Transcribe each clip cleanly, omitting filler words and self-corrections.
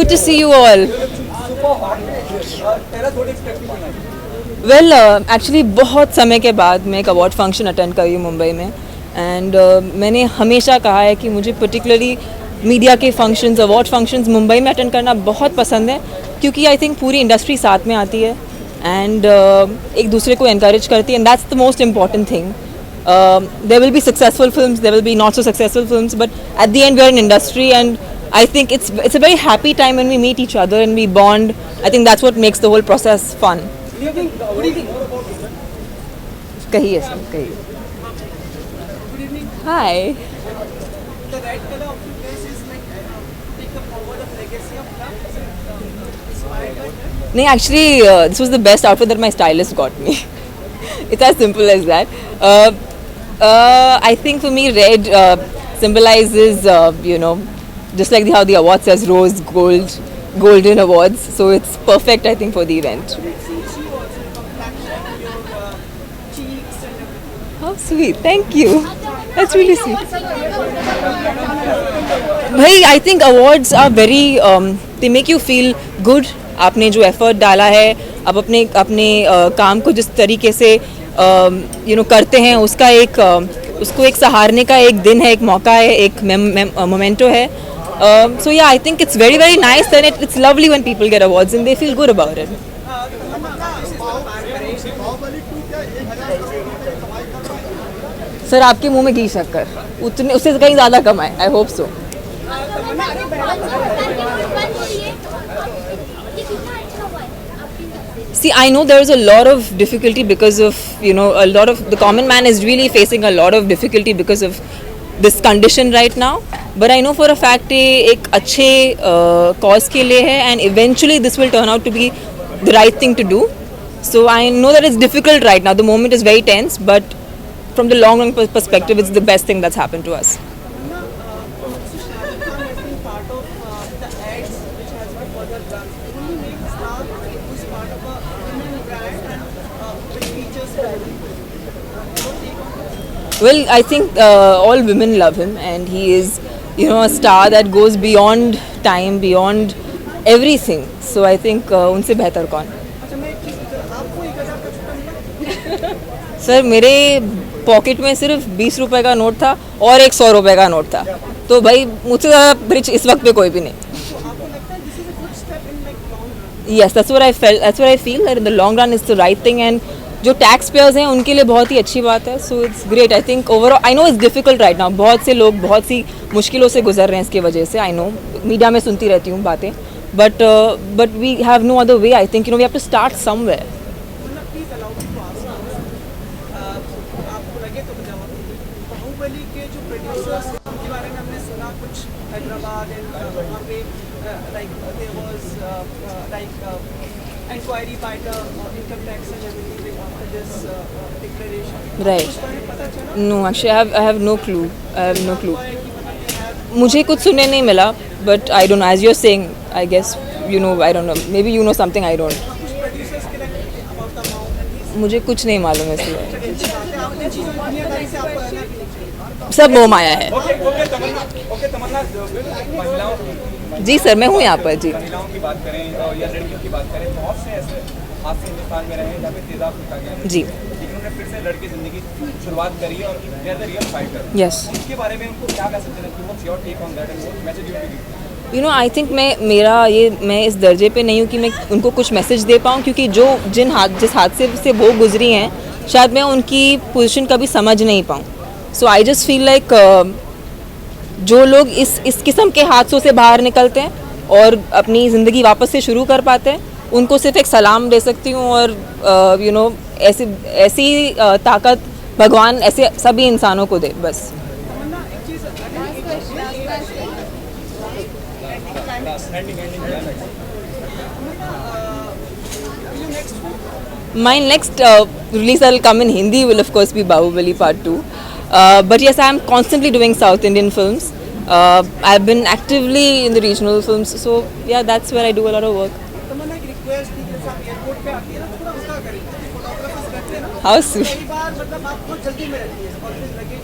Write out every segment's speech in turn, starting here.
Good to see you all. Well, actually बहुत समय के बाद मैं एक अवार्ड फंक्शन अटेंड करी हूँ मुंबई में एंड मैंने हमेशा कहा है कि मुझे पर्टिकुलरली मीडिया के फंक्शंस, अवार्ड फंक्शंस मुंबई में अटेंड करना बहुत पसंद है, क्योंकि आई थिंक पूरी इंडस्ट्री साथ में आती है एंड एक दूसरे को encourage करती है, and that's the most important thing. There will be successful films, there will be not so successful films, but at the end we are an industry, and I think it's a very happy time when we meet each other and we bond. I think that's what makes the whole process fun. कहिए sir, कहिए. Hi. The red color of your face is like take the forward of legacy of love. Is it inspired by that? नहीं, actually this was the best outfit that my stylist got me. It's as simple as that. I think for me red symbolizes just like how the award says rose, gold, golden awards, so it's perfect I think for the event. It suits you also, your complexion, your cheeks and everything. How sweet, thank you, that's really sweet. भाई I think awards are very they make you feel good. आपने जो effort डाला है, आप अपने काम को जिस तरीके से करते हैं, उसका उसको एक सहारने का एक दिन है, एक मौका है, एक मोमेंटो है. So yeah, I think it's very very nice and it's lovely when people get awards and they feel good about it. Sir आपके मुंह में घी शक्कर, उतने उससे कहीं ज़्यादा कमाए, I hope so. See, I know there is a lot of difficulty because of, a lot of, the common man is really facing a lot of difficulty because of this condition right now. But I know for a fact ये एक अच्छे cause के लिए है and eventually this will turn out to be the right thing to do. So I know that it's difficult right now. The moment is very tense, but from the long run perspective, it's the best thing that's happened to us. Part of the ads which has been further done. Only make star who's part of a women brand and which features clothing. Well, I think all women love him and he is, a star that goes beyond time, beyond everything. So I think उनसे बेहतर कौन. अच्छा मैं एक चीज़ पूछूं, आपको 1000 का छुट्टा मिला? सर मेरे पॉकेट में सिर्फ 20 रुपए का नोट था और एक 100 रुपए का नोट था, तो भाई मुझसे ज़्यादा रिच इस वक्त पे कोई भी नहीं. तो आपको लगता है this is a good step in like long run? Yes, that's what I felt. That's what I feel that in the long run it's the right thing, and जो टैक्स पेयर्स हैं उनके लिए बहुत ही अच्छी बात है. So it's great. I think overall I know it's difficult right now. बहुत से लोग बहुत सी मुश्किलों से गुजर रहे हैं इसकी वजह से. आई नो मीडिया में सुनती रहती हूँ बातें, but we have no other way. I think we have to start somewhere. मतलब please allow me to ask, आपको लगे तो जवाब. बाहुबली के जो प्रोड्यूसर्स उनके बारे में हमने सुना कुछ हैदराबाद एंड वहाँ पे like there was like inquiry by the income tax and everything after this declaration. Right. उस बारे में पता चला? No actually I have no clue. I have no clue. है कि मतलब they have मुझे कुछ सुनने नहीं मिला, but I don't know, as you are saying I guess I don't know, maybe something I don't. कुछ प्रोड्यूसर्स के लिए अबाउट द अमाउंट. मुझे कुछ नहीं मालूम है इसलिए. आपने चीज़ों दुनियादारी से आपको रहना भी नहीं चाहिए. सब मोह माया है. ओके तमन्ना, महिलाओं जी सर, मैं हूँ यहाँ पर. जी की बात करें या लड़कियों की बात करें, बहुत से ऐसे हादसे हिंदुस्तान में रहे जहाँ पे तेजाब फेंका गया, जी. लेकिन उन्होंने फिर से लड़के ज़िंदगी शुरुआत करी है और they are the real fighter. Yes. इसके बारे में उनको क्या कह सकते हैं? What's your take on that and what message you give? I think मैं इस दर्जे पे नहीं हूँ कि मैं उनको कुछ मैसेज दे पाऊँ, क्योंकि जिस हादसे से वो गुजरी हैं, शायद मैं उनकी पोजीशन कभी समझ नहीं पाऊँ. सो आई जस्ट फील लाइक जो लोग इस किस्म के हादसों से बाहर निकलते हैं और अपनी ज़िंदगी वापस से शुरू कर पाते हैं, उनको सिर्फ एक सलाम दे सकती हूँ. और ऐसी ताकत भगवान ऐसे सभी इंसानों को दे, बस. तमन्ना एक चीज़ My next release that will come in Hindi will of course be Bahubali Part 2. But yes, I am constantly doing South Indian films. I've been actively in the regional films, so yeah, that's where I do a lot of work. तमन्ना एक request थी कि आप airport पे आती है ना, थोड़ा उसका करें. फोटोग्राफर्स रहते हैं ना, How sweet. कई बार मतलब आप बहुत जल्दी में रहती है और फिर लगेज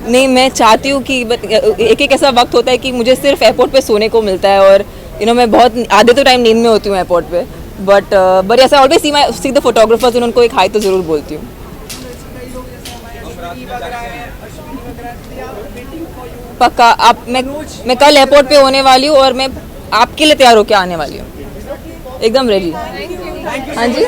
नहीं, मैं चाहती हूँ कि एक एक ऐसा वक्त होता है कि मुझे सिर्फ एयरपोर्ट पे सोने को मिलता है और मैं बहुत आधे तो टाइम नींद में होती हूँ एयरपोर्ट पे, बट ऐसा ऑलवेज सी द फोटोग्राफर्स, उनको एक हाई तो ज़रूर बोलती हूँ। कई लोग जैसे हमारे अश्विनी वगैरह हैं, अश्विनी वगैरह, they are waiting for you. पक्का आप मैं कल एयरपोर्ट पे होने वाली हूँ और मैं आपके लिए तैयार होकर आने वाली हूँ, एकदम रेडी। हाँ जी,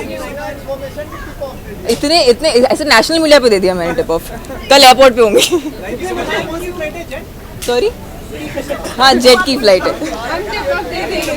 इतने ऐसे नेशनल मीडिया पे दे दिया मैंने टिप ऑफ, कल एयरपोर्ट पे होंगी। कौन सी फ्लाइट है जेट? सॉरी, हाँ जेट की फ्लाइट है। हम टिप ऑफ दे देंगे।